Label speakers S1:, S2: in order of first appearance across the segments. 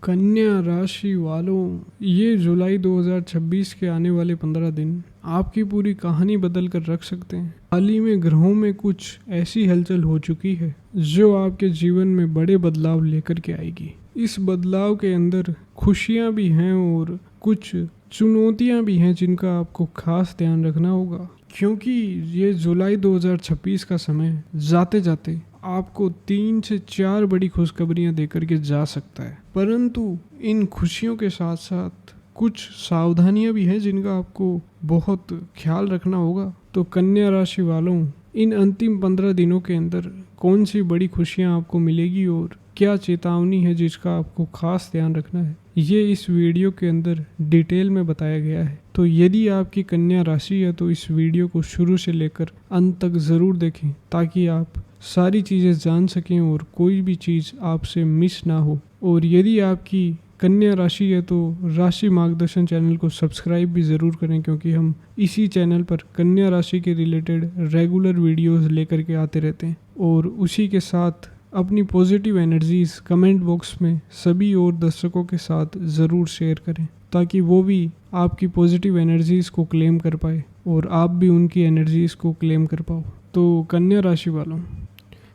S1: कन्या राशि वालों, ये जुलाई 2026 के आने वाले 15 दिन आपकी पूरी कहानी बदल कर रख सकते हैं। हाल ही में ग्रहों में कुछ ऐसी हलचल हो चुकी है जो आपके जीवन में बड़े बदलाव लेकर के आएगी। इस बदलाव के अंदर खुशियां भी हैं और कुछ चुनौतियां भी हैं जिनका आपको खास ध्यान रखना होगा, क्योंकि ये जुलाई 2026 का समय जाते जाते आपको 3 से 4 बड़ी खुशखबरियां देकर के जा सकता है। परंतु इन खुशियों के साथ साथ कुछ सावधानियां भी हैं जिनका आपको बहुत ख्याल रखना होगा। तो कन्या राशि वालों, इन अंतिम 15 दिनों के अंदर कौन सी बड़ी खुशियां आपको मिलेगी और क्या चेतावनी है जिसका आपको खास ध्यान रखना है, ये इस वीडियो के अंदर डिटेल में बताया गया है। तो यदि आपकी कन्या राशि है तो इस वीडियो को शुरू से लेकर अंत तक ज़रूर देखें ताकि आप सारी चीज़ें जान सकें और कोई भी चीज़ आपसे मिस ना हो। और यदि आपकी कन्या राशि है तो राशि मार्गदर्शन चैनल को सब्सक्राइब भी ज़रूर करें, क्योंकि हम इसी चैनल पर कन्या राशि के रिलेटेड रेगुलर वीडियोस लेकर के आते रहते हैं। और उसी के साथ अपनी पॉजिटिव एनर्जीज कमेंट बॉक्स में सभी और दर्शकों के साथ ज़रूर शेयर करें ताकि वो भी आपकी पॉजिटिव एनर्जीज को क्लेम कर पाए और आप भी उनकी एनर्जीज को क्लेम कर पाओ। तो कन्या राशि वालों,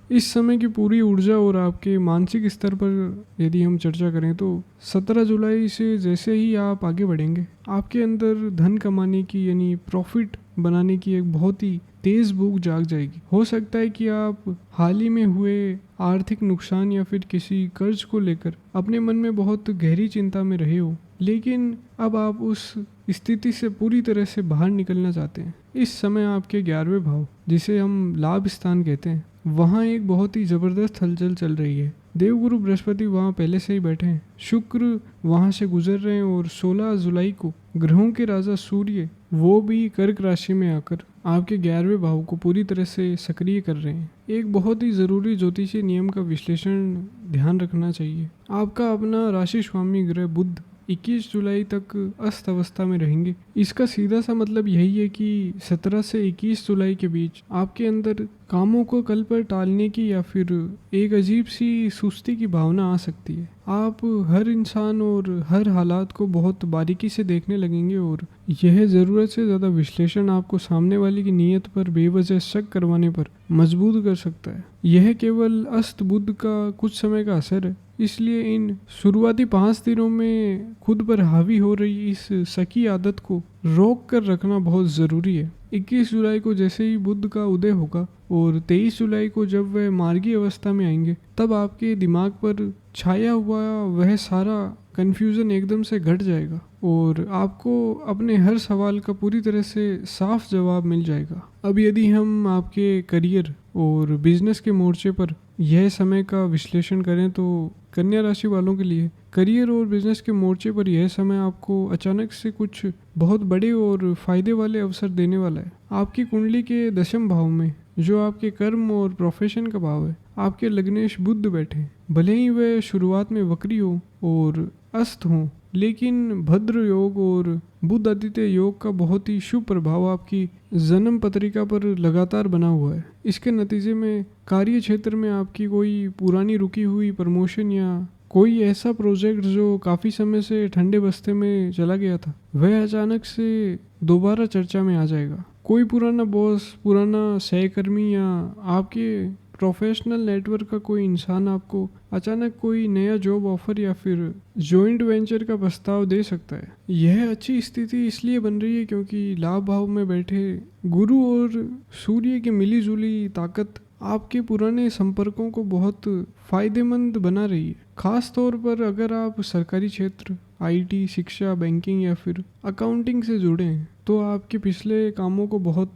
S1: इस समय की पूरी ऊर्जा और आपके मानसिक स्तर पर यदि हम चर्चा करें तो 17 जुलाई से जैसे ही आप आगे बढ़ेंगे, आपके अंदर धन कमाने की यानी प्रॉफिट बनाने की एक बहुत ही तेज भूख जाग जाएगी। हो सकता है कि आप हाल ही में हुए आर्थिक नुकसान या फिर किसी कर्ज को लेकर अपने मन में बहुत गहरी चिंता में रहे हो, लेकिन अब आप उस स्थिति से पूरी तरह से बाहर निकलना चाहते हैं। इस समय आपके 11वें भाव, जिसे हम लाभ स्थान कहते हैं, वहाँ एक बहुत ही ज़बरदस्त हलचल चल रही है। देवगुरु बृहस्पति वहाँ पहले से ही बैठे हैं, शुक्र वहाँ से गुजर रहे हैं और 16 जुलाई को ग्रहों के राजा सूर्य वो भी कर्क राशि में आकर आपके 11वें भाव को पूरी तरह से सक्रिय कर रहे हैं। एक बहुत ही ज़रूरी ज्योतिषीय नियम का विश्लेषण ध्यान रखना चाहिए। आपका अपना राशि स्वामी ग्रह बुध 21 जुलाई तक अस्त अवस्था में रहेंगे। इसका सीधा सा मतलब यही है कि 17 से 21 जुलाई के बीच आपके अंदर कामों को कल पर टालने की या फिर एक अजीब सी सुस्ती की भावना आ सकती है। आप हर इंसान और हर हालात को बहुत बारीकी से देखने लगेंगे और यह ज़रूरत से ज़्यादा विश्लेषण आपको सामने वाले की नीयत पर बेवजह शक करवाने पर मजबूर कर सकता है। यह केवल अस्त बुध का कुछ समय का असर है, इसलिए इन शुरुआती 5 दिनों में खुद पर हावी हो रही इस शकी आदत को रोक कर रखना बहुत ज़रूरी है। 21 जुलाई को जैसे ही बुध का उदय होगा और 23 जुलाई को जब वह मार्गी अवस्था में आएंगे, तब आपके दिमाग पर छाया हुआ वह सारा कन्फ्यूज़न एकदम से घट जाएगा और आपको अपने हर सवाल का पूरी तरह से साफ जवाब मिल जाएगा। अब यदि हम आपके करियर और बिजनेस के मोर्चे पर यह समय का विश्लेषण करें तो कन्या राशि वालों के लिए करियर और बिजनेस के मोर्चे पर यह समय आपको अचानक से कुछ बहुत बड़े और फायदे वाले अवसर देने वाला है। आपकी कुंडली के 10वें भाव में, जो आपके कर्म और प्रोफेशन का भाव है, आपके लग्नेश बुध बैठे। भले ही वह शुरुआत में वक्री हो और अस्त हो, लेकिन भद्र योग और बुध आदित्य योग का बहुत ही शुभ प्रभाव आपकी जन्म पत्रिका पर लगातार बना हुआ है। इसके नतीजे में कार्य क्षेत्र में आपकी कोई पुरानी रुकी हुई प्रमोशन या कोई ऐसा प्रोजेक्ट जो काफ़ी समय से ठंडे बस्ते में चला गया था, वह अचानक से दोबारा चर्चा में आ जाएगा। कोई पुराना बॉस, पुराना सहकर्मी या आपके प्रोफेशनल नेटवर्क का कोई इंसान आपको अचानक कोई नया जॉब ऑफर या फिर जॉइंट वेंचर का प्रस्ताव दे सकता है। यह अच्छी स्थिति इसलिए बन रही है क्योंकि लाभ भाव में बैठे गुरु और सूर्य की मिलीजुली ताकत आपके पुराने संपर्कों को बहुत फायदेमंद बना रही है। खास तौर पर अगर आप सरकारी क्षेत्र, आईटी, शिक्षा, बैंकिंग या फिर अकाउंटिंग से जुड़े हैं तो आपके पिछले कामों को बहुत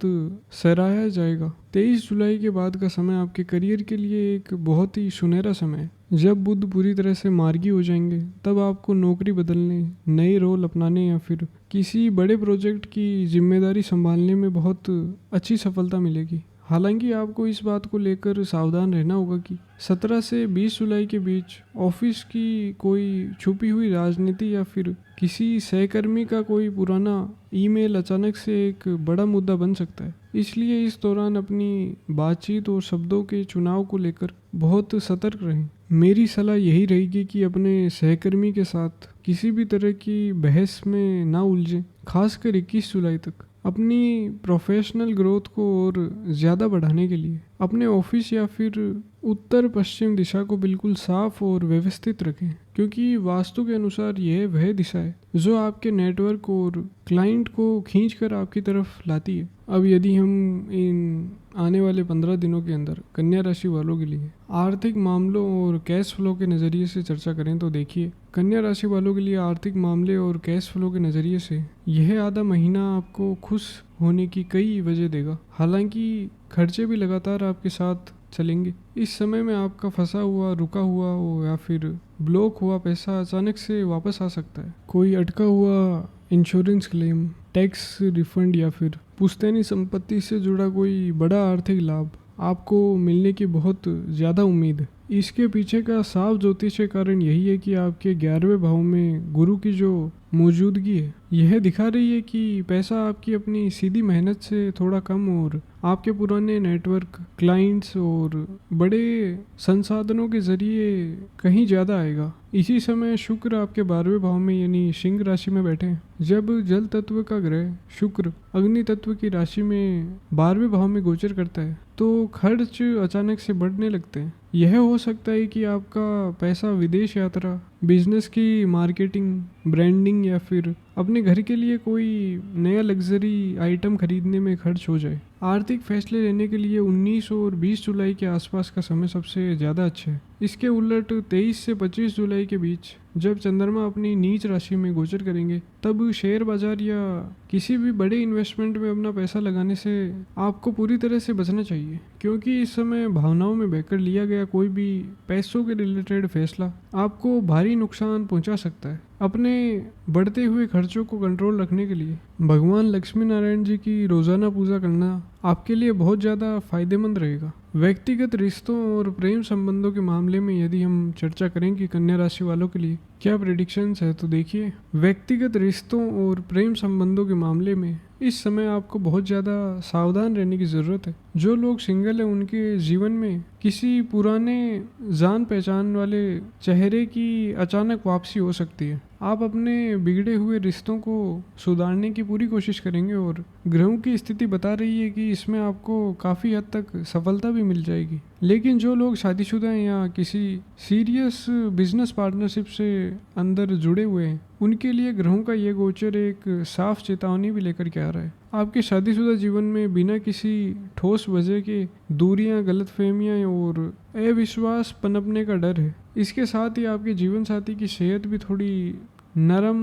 S1: सराहा जाएगा। 23 जुलाई के बाद का समय आपके करियर के लिए एक बहुत ही सुनहरा समय है। जब बुध पूरी तरह से मार्गी हो जाएंगे, तब आपको नौकरी बदलने, नए रोल अपनाने या फिर किसी बड़े प्रोजेक्ट की जिम्मेदारी संभालने में बहुत अच्छी सफलता मिलेगी। हालांकि आपको इस बात को लेकर सावधान रहना होगा कि 17 से 20 जुलाई के बीच ऑफिस की कोई छुपी हुई राजनीति या फिर किसी सहकर्मी का कोई पुराना ईमेल अचानक से एक बड़ा मुद्दा बन सकता है। इसलिए इस दौरान अपनी बातचीत और शब्दों के चुनाव को लेकर बहुत सतर्क रहें। मेरी सलाह यही रहेगी कि अपने सहकर्मी के साथ किसी भी तरह की बहस में ना उलझें, खासकर 21 जुलाई तक। अपनी प्रोफेशनल ग्रोथ को और ज़्यादा बढ़ाने के लिए अपने ऑफिस या फिर उत्तर पश्चिम दिशा को बिल्कुल साफ और व्यवस्थित रखें, क्योंकि वास्तु के अनुसार यह वह दिशा है जो आपके नेटवर्क और क्लाइंट को खींच कर आपकी तरफ लाती है। अब यदि हम इन आने वाले 15 दिनों के अंदर कन्या राशि वालों के लिए आर्थिक मामलों और कैश फ्लो के नज़रिए से चर्चा करें तो देखिए, कन्या राशि वालों के लिए आर्थिक मामले और कैश फ्लो के नज़रिए से यह आधा महीना आपको खुश होने की कई वजह देगा। हालांकि खर्चे भी लगातार आपके साथ चलेंगे। इस समय में आपका फंसा हुआ, रुका हुआ हो या फिर ब्लॉक हुआ पैसा अचानक से वापस आ सकता है। कोई अटका हुआ इंश्योरेंस क्लेम, टैक्स रिफंड या फिर पुश्तैनी संपत्ति से जुड़ा कोई बड़ा आर्थिक लाभ आपको मिलने की बहुत ज़्यादा उम्मीद है। इसके पीछे का साफ ज्योतिषीय कारण यही है कि आपके 11वें भाव में गुरु की जो मौजूदगी है यह दिखा रही है कि पैसा आपकी अपनी सीधी मेहनत से थोड़ा कम और आपके पुराने नेटवर्क, क्लाइंट्स और बड़े संसाधनों के जरिए कहीं ज़्यादा आएगा। इसी समय शुक्र आपके 12वें भाव में यानी सिंह राशि में बैठे हैं। जब जल तत्व का ग्रह शुक्र अग्नि तत्व की राशि में 12वें भाव में गोचर करता है तो खर्च अचानक से बढ़ने लगते हैं। यह हो सकता है कि आपका पैसा विदेश यात्रा, बिजनेस की मार्केटिंग, ब्रांडिंग या फिर अपने घर के लिए कोई नया लग्जरी आइटम खरीदने में खर्च हो जाए। आर्थिक फैसले लेने के लिए 19 और 20 जुलाई के आसपास का समय सबसे ज़्यादा अच्छा है। इसके उलट 23 से 25 जुलाई के बीच जब चंद्रमा अपनी नीच राशि में गोचर करेंगे तब शेयर बाजार या किसी भी बड़े इन्वेस्टमेंट में अपना पैसा लगाने से आपको पूरी तरह से बचना चाहिए, क्योंकि इस समय भावनाओं में बहकर लिया गया कोई भी पैसों के रिलेटेड फैसला आपको भारी नुकसान पहुंचा सकता है। अपने बढ़ते हुए खर्चों को कंट्रोल रखने के लिए भगवान लक्ष्मी नारायण जी की रोज़ाना पूजा करना आपके लिए बहुत ज़्यादा फायदेमंद रहेगा। व्यक्तिगत रिश्तों और प्रेम संबंधों के मामले में यदि हम चर्चा करें कि कन्या राशि वालों के लिए क्या प्रेडिक्शंस है तो देखिए, व्यक्तिगत रिश्तों और प्रेम संबंधों के मामले में इस समय आपको बहुत ज़्यादा सावधान रहने की ज़रूरत है। जो लोग सिंगल हैं उनके जीवन में किसी पुराने जान पहचान वाले चेहरे की अचानक वापसी हो सकती है। आप अपने बिगड़े हुए रिश्तों को सुधारने की पूरी कोशिश करेंगे और ग्रहों की स्थिति बता रही है कि इसमें आपको काफ़ी हद तक सफलता भी मिल जाएगी। लेकिन जो लोग शादीशुदा हैं या किसी सीरियस बिजनेस पार्टनरशिप से अंदर जुड़े हुए हैं उनके लिए ग्रहों का ये गोचर एक साफ चेतावनी भी लेकर के आ रहा है। आपके शादीशुदा जीवन में बिना किसी ठोस वजह के दूरियां, गलतफहमियां और अविश्वास पनपने का डर है। इसके साथ ही आपके जीवन साथी की सेहत भी थोड़ी नरम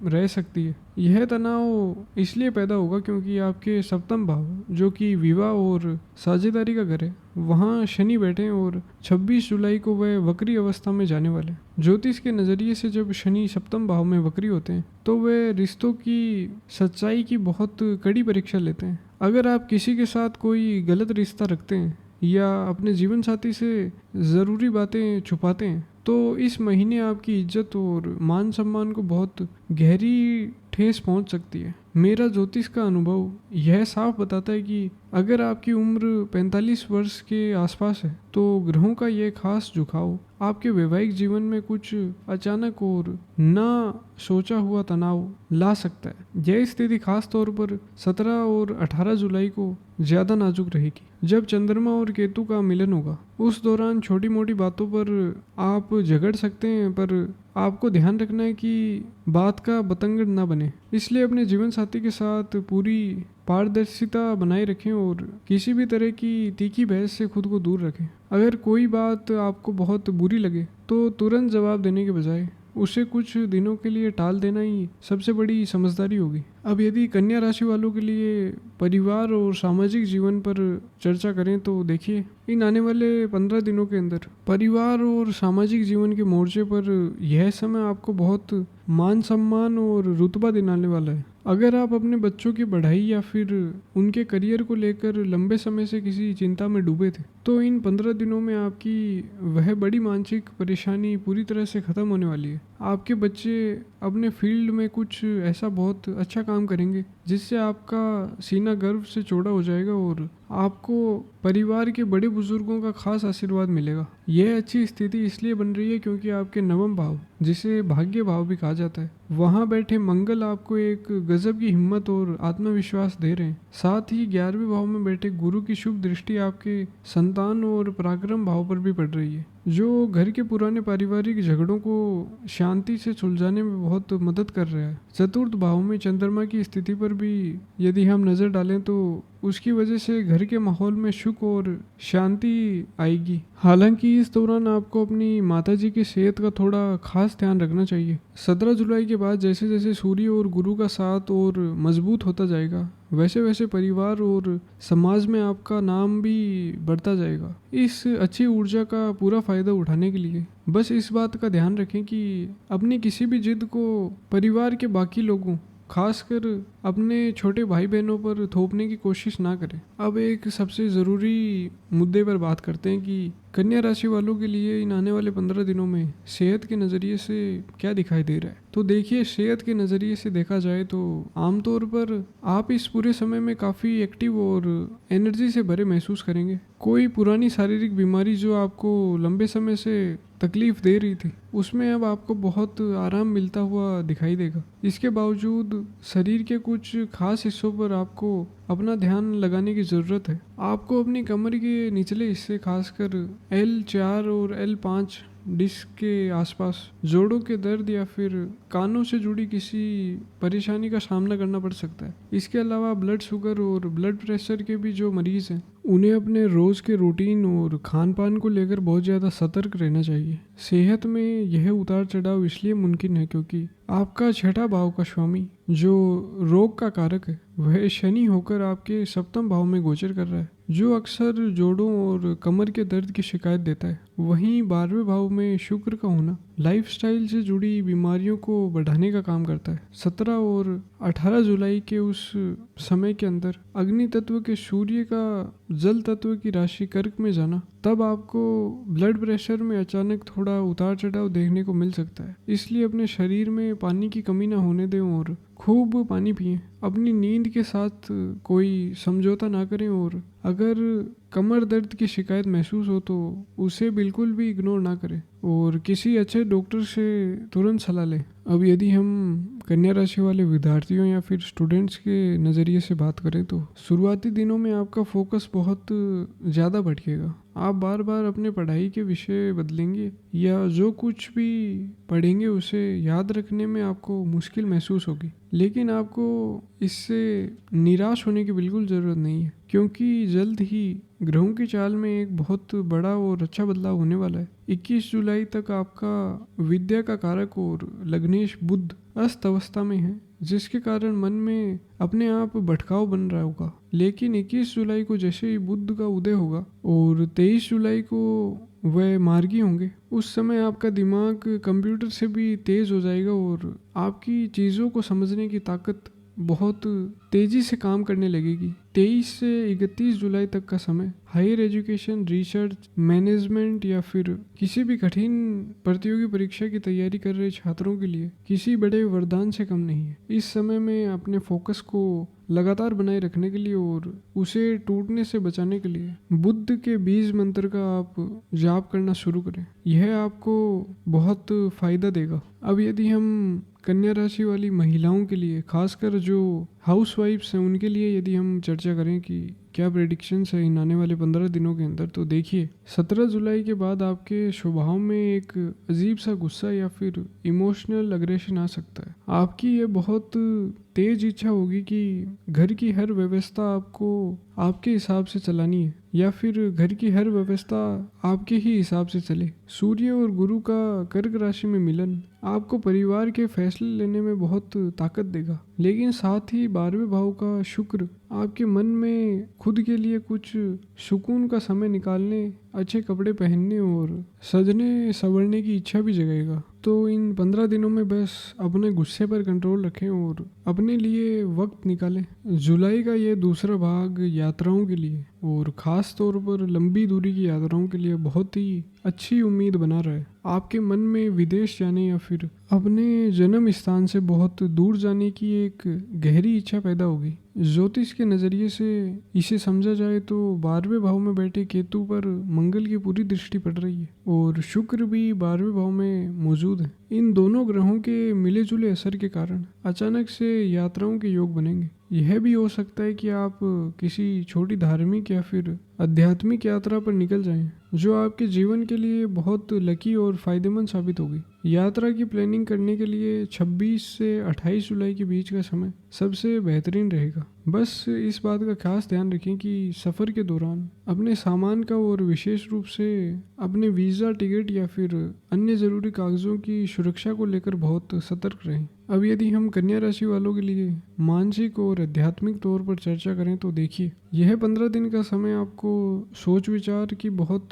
S1: रह सकती है। यह तनाव इसलिए पैदा होगा क्योंकि आपके सप्तम भाव जो कि विवाह और साझेदारी का घर है वहाँ शनि बैठे हैं और 26 जुलाई को वह वक्री अवस्था में जाने वाले हैं। ज्योतिष के नज़रिए से जब शनि सप्तम भाव में वक्री होते हैं तो वे रिश्तों की सच्चाई की बहुत कड़ी परीक्षा लेते हैं। अगर आप किसी के साथ कोई गलत रिश्ता रखते हैं या अपने जीवन साथी से ज़रूरी बातें छुपाते हैं तो इस महीने आपकी इज्जत और मान सम्मान को बहुत गहरी ठेस पहुंच सकती है। मेरा ज्योतिष का अनुभव यह साफ बताता है कि अगर आपकी उम्र 45 वर्ष के आसपास है तो ग्रहों का यह खास झुकाव आपके वैवाहिक जीवन में कुछ अचानक और ना सोचा हुआ तनाव ला सकता है। यह स्थिति खास तौर पर 17 और 18 जुलाई को ज़्यादा नाजुक रहेगी जब चंद्रमा और केतु का मिलन होगा। उस दौरान छोटी मोटी बातों पर आप झगड़ सकते हैं, पर आपको ध्यान रखना है कि बात का बतंगड़ ना बने। इसलिए अपने जीवन साथी के साथ पूरी पारदर्शिता बनाए रखें और किसी भी तरह की तीखी बहस से खुद को दूर रखें। अगर कोई बात आपको बहुत बुरी लगे तो तुरंत जवाब देने के बजाय उसे कुछ दिनों के लिए टाल देना ही सबसे बड़ी समझदारी होगी। अब यदि कन्या राशि वालों के लिए परिवार और सामाजिक जीवन पर चर्चा करें तो देखिए, इन आने वाले 15 दिनों के अंदर परिवार और सामाजिक जीवन के मोर्चे पर यह समय आपको बहुत मान सम्मान और रुतबा दिलाने वाला है। अगर आप अपने बच्चों की पढ़ाई या फिर उनके करियर को लेकर लंबे समय से किसी चिंता में डूबे थे तो इन 15 दिनों में आपकी वह बड़ी मानसिक परेशानी पूरी तरह से ख़त्म होने वाली है। आपके बच्चे अपने फील्ड में कुछ ऐसा बहुत अच्छा काम करेंगे जिससे आपका सीना गर्व से चौड़ा हो जाएगा और आपको परिवार के बड़े बुजुर्गों का खास आशीर्वाद मिलेगा। यह अच्छी स्थिति इसलिए बन रही है क्योंकि आपके नवम भाव, जिसे भाग्य भाव भी कहा जाता है, वहाँ बैठे मंगल आपको एक गजब की हिम्मत और आत्मविश्वास दे रहे हैं। साथ ही 11वें भाव में बैठे गुरु की शुभ दृष्टि आपके संतान और पराक्रम भाव पर भी पड़ रही है, जो घर के पुराने पारिवारिक झगड़ों को शांति से सुलझाने में बहुत मदद कर रहा है। चतुर्थ भाव में चंद्रमा की स्थिति पर भी यदि हम नज़र डालें तो उसकी वजह से घर के माहौल में सुख और शांति आएगी। हालांकि इस दौरान आपको अपनी माताजी की सेहत का थोड़ा खास ध्यान रखना चाहिए। 17 जुलाई के बाद जैसे जैसे सूर्य और गुरु का साथ और मजबूत होता जाएगा, वैसे वैसे परिवार और समाज में आपका नाम भी बढ़ता जाएगा। इस अच्छी ऊर्जा का पूरा फायदा उठाने के लिए बस इस बात का ध्यान रखें कि अपनी किसी भी जिद को परिवार के बाकी लोगों, खासकर अपने छोटे भाई बहनों पर थोपने की कोशिश ना करें। अब एक सबसे ज़रूरी मुद्दे पर बात करते हैं कि कन्या राशि वालों के लिए इन आने वाले 15 दिनों में सेहत के नज़रिए से क्या दिखाई दे रहा है। तो देखिए, सेहत के नज़रिए से देखा जाए तो आमतौर पर आप इस पूरे समय में काफ़ी एक्टिव और एनर्जी से भरे महसूस करेंगे। कोई पुरानी शारीरिक बीमारी जो आपको लंबे समय से तकलीफ दे रही थी, उसमें अब आपको बहुत आराम मिलता हुआ दिखाई देगा। इसके बावजूद शरीर के कुछ खास हिस्सों पर आपको अपना ध्यान लगाने की ज़रूरत है। आपको अपनी कमर के निचले हिस्से, खासकर L4 और L5 डिस्क के आसपास जोड़ों के दर्द या फिर कानों से जुड़ी किसी परेशानी का सामना करना पड़ सकता है। इसके अलावा ब्लड शुगर और ब्लड प्रेशर के भी जो मरीज़ हैं, उन्हें अपने रोज़ के रूटीन और खान पान को लेकर बहुत ज़्यादा सतर्क रहना चाहिए। सेहत में यह उतार चढ़ाव इसलिए मुमकिन है क्योंकि आपका छठा भाव का स्वामी, जो रोग का कारक है, वह शनि होकर आपके सप्तम भाव में गोचर कर रहा है, जो अक्सर जोड़ों और कमर के दर्द की शिकायत देता है। वहीं 12वें भाव में शुक्र का होना लाइफस्टाइल से जुड़ी बीमारियों को बढ़ाने का काम करता है। 17 और 18 जुलाई के उस समय के अंदर अग्नि तत्व के सूर्य का जल तत्व की राशि कर्क में जाना, तब आपको ब्लड प्रेशर में अचानक थोड़ा उतार चढ़ाव देखने को मिल सकता है। इसलिए अपने शरीर में पानी की कमी ना होने दें और खूब पानी पिएं। अपनी नींद के साथ कोई समझौता ना करें और अगर कमर दर्द की शिकायत महसूस हो तो उसे बिल्कुल भी इग्नोर ना करें और किसी अच्छे डॉक्टर से तुरंत सलाह लें। अब यदि हम कन्या राशि वाले विद्यार्थियों या फिर स्टूडेंट्स के नज़रिए से बात करें तो शुरुआती दिनों में आपका फोकस बहुत ज़्यादा भटकेगा। आप बार बार अपने पढ़ाई के विषय बदलेंगे या जो कुछ भी पढ़ेंगे उसे याद रखने में आपको मुश्किल महसूस होगी। लेकिन आपको इससे निराश होने की बिल्कुल ज़रूरत नहीं है, क्योंकि जल्द ही ग्रहों की चाल में एक बहुत बड़ा और अच्छा बदलाव होने वाला है। 21 जुलाई तक आपका विद्या का कारक और लग्नेश बुध अस्त अवस्था में है, जिसके कारण मन में अपने आप भटकाव बन रहा होगा। लेकिन 21 जुलाई को जैसे ही बुध का उदय होगा और 23 जुलाई को वह मार्गी होंगे, उस समय आपका दिमाग कंप्यूटर से भी तेज हो जाएगा और आपकी चीज़ों को समझने की ताकत बहुत तेजी से काम करने लगेगी। 23 से 31 जुलाई तक का समय हायर एजुकेशन, रिसर्च, मैनेजमेंट या फिर किसी भी कठिन प्रतियोगी परीक्षा की तैयारी कर रहे छात्रों के लिए किसी बड़े वरदान से कम नहीं है। इस समय में अपने फोकस को लगातार बनाए रखने के लिए और उसे टूटने से बचाने के लिए बुद्ध के बीज मंत्र का आप जाप करना शुरू करें। यह आपको बहुत फायदा देगा। अब यदि हम कन्या राशि वाली महिलाओं के लिए, खासकर जो हाउसवाइफ्स हैं, उनके लिए यदि हम चर्चा करें कि क्या प्रेडिक्शंस है इन आने वाले 15 दिनों के अंदर, तो देखिए 17 जुलाई के बाद आपके स्वभाव में एक अजीब सा गुस्सा या फिर इमोशनल अग्रेशन आ सकता है। आपकी ये बहुत तेज इच्छा होगी कि घर की हर व्यवस्था आपको आपके हिसाब से चलानी है या फिर घर की हर व्यवस्था आपके ही हिसाब से चले। सूर्य और गुरु का कर्क राशि में मिलन आपको परिवार के फैसले लेने में बहुत ताकत देगा, लेकिन साथ ही 12वें भाव का शुक्र आपके मन में खुद के लिए कुछ सुकून का समय निकालने, अच्छे कपड़े पहनने और सजने संवरने की इच्छा भी जगाएगा। तो इन 15 दिनों में बस अपने गुस्से पर कंट्रोल रखें और अपने लिए वक्त निकालें। जुलाई का ये दूसरा भाग यात्राओं के लिए और ख़ास तौर पर लंबी दूरी की यात्राओं के लिए बहुत ही अच्छी उम्मीद बना रहा है। आपके मन में विदेश जाने या फिर अपने जन्म स्थान से बहुत दूर जाने की एक गहरी इच्छा पैदा होगी। ज्योतिष के नज़रिए से इसे समझा जाए तो 12वें भाव में बैठे केतु पर मंगल की पूरी दृष्टि पड़ रही है और शुक्र भी 12वें भाव में मौजूद है। इन दोनों ग्रहों के मिले जुले असर के कारण अचानक से यात्राओं के योग बनेंगे। यह भी हो सकता है कि आप किसी छोटी धार्मिक या फिर आध्यात्मिक यात्रा पर निकल जाएं, जो आपके जीवन के लिए बहुत लकी और फायदेमंद साबित होगी। यात्रा की प्लानिंग करने के लिए 26 से 28 जुलाई के बीच का समय सबसे बेहतरीन रहेगा। बस इस बात का खास ध्यान रखें कि सफ़र के दौरान अपने सामान का और विशेष रूप से अपने वीज़ा, टिकट या फिर अन्य ज़रूरी कागज़ों की सुरक्षा को लेकर बहुत सतर्क रहें। अब यदि हम कन्या राशि वालों के लिए मानसिक और आध्यात्मिक तौर पर चर्चा करें तो देखिए, यह 15 दिन का समय आपको सोच विचार की बहुत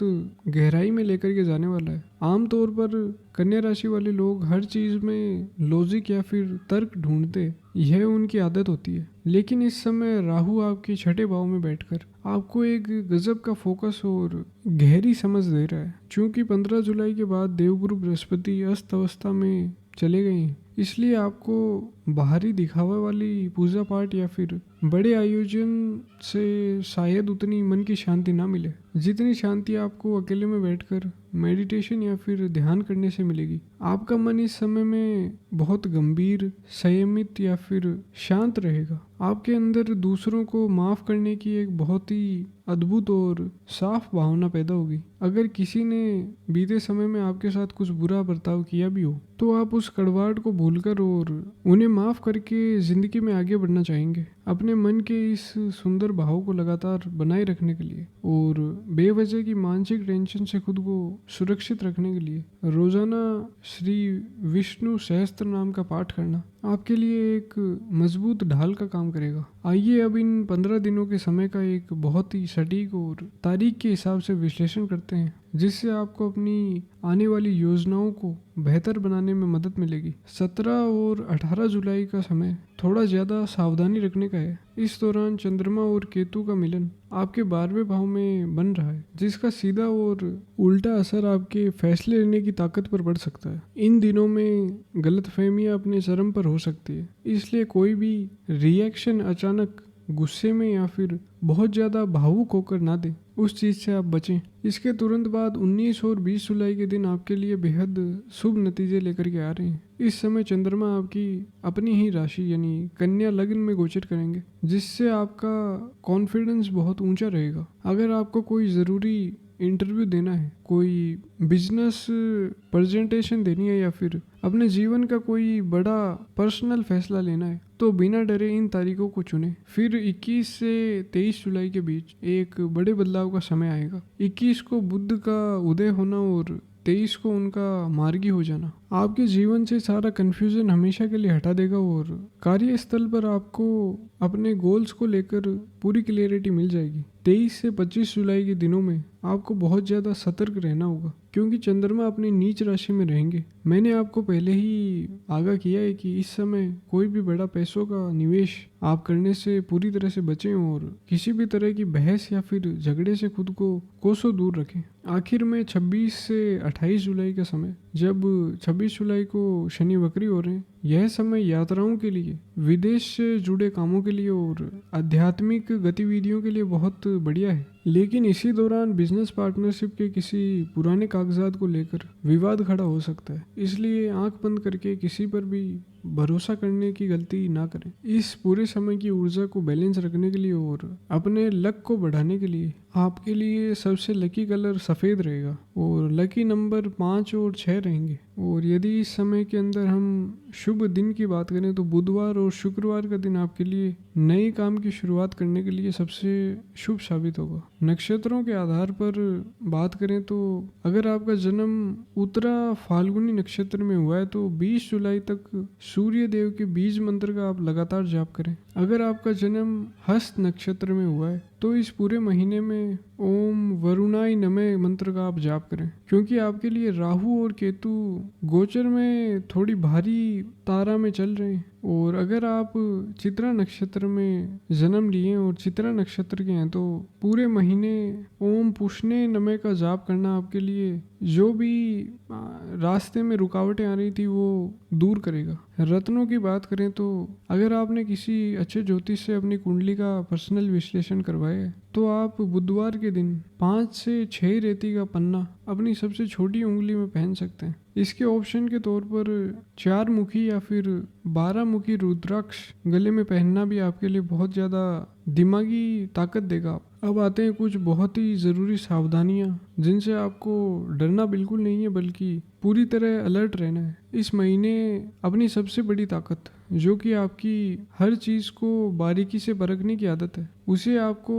S1: गहराई में लेकर के जाने वाला है। आमतौर पर कन्या राशि वाले लोग हर चीज़ में लॉजिक या फिर तर्क ढूंढते, यह उनकी आदत होती है। लेकिन इस समय राहु आपके छठे भाव में बैठकर आपको एक गजब का फोकस और गहरी समझ दे रहा है। चूँकि 15 जुलाई के बाद देवगुरु बृहस्पति अस्त अवस्था में चले गए हैं, इसलिए आपको बाहरी दिखावा वाली पूजा पाठ या फिर बड़े आयोजन से शायद उतनी मन की शांति ना मिले जितनी शांति आपको अकेले में बैठकर मेडिटेशन या फिर ध्यान करने से मिलेगी। आपका मन इस समय में बहुत गंभीर, संयमित या फिर शांत रहेगा। आपके अंदर दूसरों को माफ़ करने की एक बहुत ही अद्भुत और साफ भावना पैदा होगी। अगर किसी ने बीते समय में आपके साथ कुछ बुरा बर्ताव किया भी हो तो आप उस कड़वाहट को भूलकर और उन्हें माफ़ करके ज़िंदगी में आगे बढ़ना चाहेंगे। अपने मन के इस सुंदर भाव को लगातार बनाए रखने के लिए और बेवजह की मानसिक टेंशन से खुद को सुरक्षित रखने के लिए रोज़ाना श्री विष्णु सहस्त्र नाम का पाठ करना आपके लिए एक मजबूत ढाल का काम करेगा। आइए अब इन 15 दिनों के समय का एक बहुत ही सटीक और तारीख के हिसाब से विश्लेषण करते हैं, जिससे आपको अपनी आने वाली योजनाओं को बेहतर बनाने में मदद मिलेगी। 17 और 18 जुलाई का समय थोड़ा ज़्यादा सावधानी रखने का है। इस दौरान चंद्रमा और केतु का मिलन आपके 12वें भाव में बन रहा है, जिसका सीधा और उल्टा असर आपके फैसले लेने की ताकत पर पड़ सकता है। इन दिनों में गलतफहमियां अपने चरम पर हो सकती है, इसलिए कोई भी रिएक्शन अचानक गुस्से में या फिर बहुत ज़्यादा भावुक होकर ना दें, उस चीज़ से आप बचें। इसके तुरंत बाद 19 और 20 जुलाई के दिन आपके लिए बेहद शुभ नतीजे लेकर के आ रहे हैं। इस समय चंद्रमा आपकी अपनी ही राशि यानी कन्या लग्न में गोचर करेंगे, जिससे आपका कॉन्फिडेंस बहुत ऊंचा रहेगा। अगर आपको कोई ज़रूरी इंटरव्यू देना है, कोई बिजनेस प्रेजेंटेशन देनी है या फिर अपने जीवन का कोई बड़ा पर्सनल फैसला लेना है, तो बिना डरे इन तारीखों को चुनें। फिर 21 से 23 जुलाई के बीच एक बड़े बदलाव का समय आएगा। 21 को बुध का उदय होना और 23 को उनका मार्गी हो जाना आपके जीवन से सारा कन्फ्यूजन हमेशा के लिए हटा देगा और कार्यस्थल पर आपको अपने गोल्स को लेकर पूरी क्लियरिटी मिल जाएगी। 23 से 25 जुलाई के दिनों में आपको बहुत ज़्यादा सतर्क रहना होगा, क्योंकि चंद्रमा अपनी नीच राशि में रहेंगे। मैंने आपको पहले ही आगाह किया है कि इस समय कोई भी बड़ा पैसों का निवेश आप करने से पूरी तरह से बचें और किसी भी तरह की बहस या फिर झगड़े से खुद को कोसों दूर रखें। आखिर में 26 से 28 जुलाई का समय, जब 26 जुलाई को शनि वक्री हो रहे हैं, यह समय यात्राओं के लिए, विदेश से जुड़े कामों के लिए और आध्यात्मिक गतिविधियों के लिए बहुत बढ़िया है। लेकिन इसी दौरान बिजनेस पार्टनरशिप के किसी पुराने कागजात को लेकर विवाद खड़ा हो सकता है, इसलिए आंख बंद करके किसी पर भी भरोसा करने की गलती ना करें। इस पूरे समय की ऊर्जा को बैलेंस रखने के लिए और अपने लक को बढ़ाने के लिए आपके लिए सबसे लकी कलर सफ़ेद रहेगा और लकी नंबर 5 और 6 रहेंगे। और यदि इस समय के अंदर हम शुभ दिन की बात करें तो बुधवार और शुक्रवार का दिन आपके लिए नए काम की शुरुआत करने के लिए सबसे शुभ साबित होगा। नक्षत्रों के आधार पर बात करें तो अगर आपका जन्म उत्तरा फाल्गुनी नक्षत्र में हुआ है तो 20 जुलाई तक सूर्य देव के बीज मंत्र का आप लगातार जाप करें। अगर आपका जन्म हस्त नक्षत्र में हुआ है तो इस पूरे महीने में ओम वरुणाय नमः मंत्र का आप जाप करें, क्योंकि आपके लिए राहु और केतु गोचर में थोड़ी भारी तारा में चल रहे हैं। और अगर आप चित्रा नक्षत्र में जन्म लिए और चित्रा नक्षत्र के हैं तो पूरे महीने ओम पुष्णे नमः का जाप करना आपके लिए जो भी रास्ते में रुकावटें आ रही थी वो दूर करेगा। रत्नों की बात करें तो अगर आपने किसी अच्छे ज्योतिष से अपनी कुंडली का पर्सनल विश्लेषण करवाया है तो आप बुधवार के दिन 5 से 6 रेती का पन्ना अपनी सबसे छोटी उंगली में पहन सकते हैं। इसके ऑप्शन के तौर पर 4 मुखी या फिर 12 मुखी रुद्राक्ष गले में पहनना भी आपके लिए बहुत ज़्यादा दिमागी ताकत देगा। अब आते हैं कुछ बहुत ही ज़रूरी सावधानियां जिनसे आपको डरना बिल्कुल नहीं है बल्कि पूरी तरह अलर्ट रहना है। इस महीने अपनी सबसे बड़ी ताकत जो कि आपकी हर चीज़ को बारीकी से परखने की आदत है उसे आपको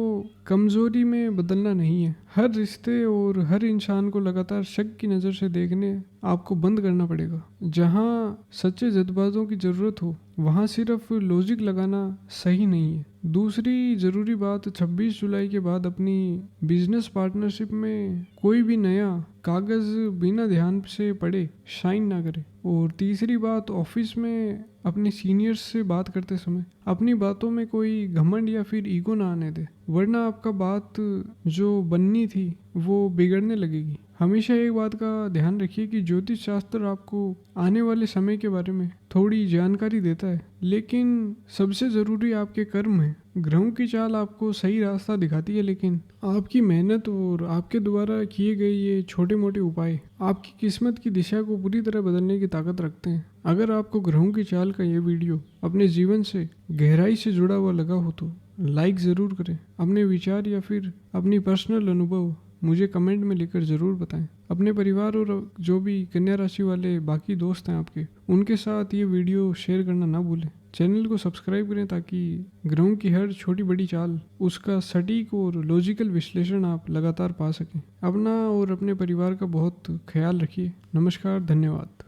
S1: कमज़ोरी में बदलना नहीं है। हर रिश्ते और हर इंसान को लगातार शक की नज़र से देखने आपको बंद करना पड़ेगा। जहाँ सच्चे जज्बातों की ज़रूरत हो वहाँ सिर्फ लॉजिक लगाना सही नहीं है। दूसरी ज़रूरी बात, 26 जुलाई के बाद अपनी बिजनेस पार्टनरशिप में कोई भी नया कागज़ बिना ध्यान से पढ़े साइन ना करे। और तीसरी बात, ऑफिस में अपने सीनियर्स से बात करते समय अपनी बातों में कोई घमंड या फिर ईगो ना आने दे, वरना आपका बात जो बननी थी वो बिगड़ने लगेगी। हमेशा एक बात का ध्यान रखिए कि ज्योतिष शास्त्र आपको आने वाले समय के बारे में थोड़ी जानकारी देता है, लेकिन सबसे ज़रूरी आपके कर्म है। ग्रहों की चाल आपको सही रास्ता दिखाती है, लेकिन आपकी मेहनत और आपके द्वारा किए गए ये छोटे मोटे उपाय आपकी किस्मत की दिशा को पूरी तरह बदलने की ताकत रखते हैं। अगर आपको ग्रहों की चाल का ये वीडियो अपने जीवन से गहराई से जुड़ा हुआ लगा हो तो लाइक ज़रूर करें। अपने विचार या फिर अपनी पर्सनल अनुभव मुझे कमेंट में लिखकर ज़रूर बताएं। अपने परिवार और जो भी कन्या राशि वाले बाकी दोस्त हैं आपके, उनके साथ ये वीडियो शेयर करना ना भूलें। चैनल को सब्सक्राइब करें ताकि ग्रहों की हर छोटी बड़ी चाल उसका सटीक और लॉजिकल विश्लेषण आप लगातार पा सकें। अपना और अपने परिवार का बहुत ख्याल रखिए। नमस्कार, धन्यवाद।